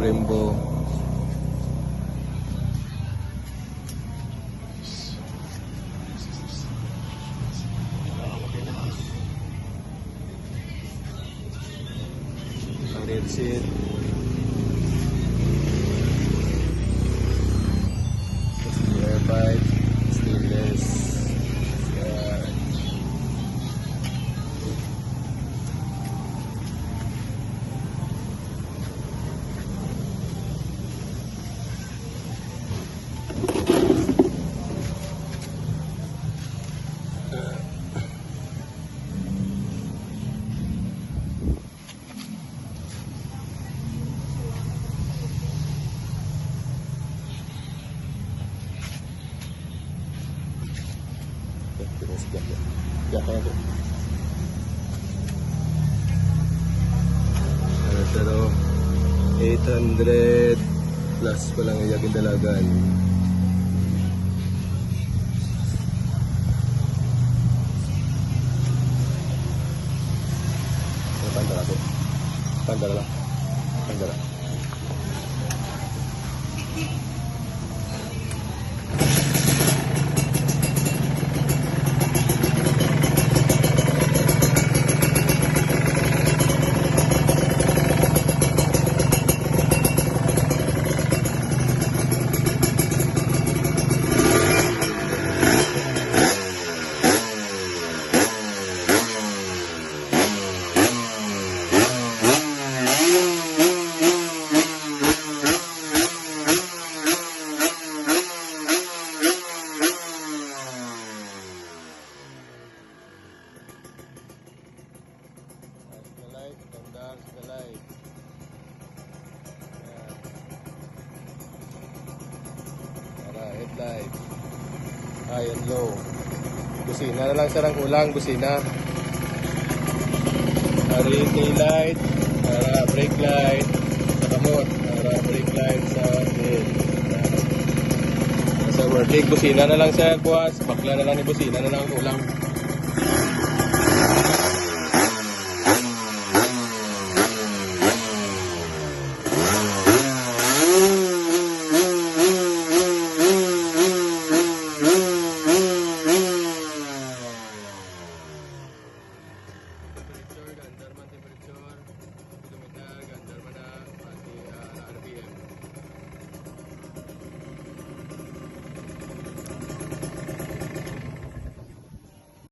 Brembo. Ang rear seat. Airbag, stainless. Yan. Pero 800 plus pa lang yung dalagan. Pandara ko. Pandara lang. Pandara. Headlight, high and low. Busina na lang sa rang ulang, busina. Hari tail light, para brake light, sa kamot, para brake light sa tail. Sa working, busina na lang sa kuwas, bakla na lang ni busina na lang ulang.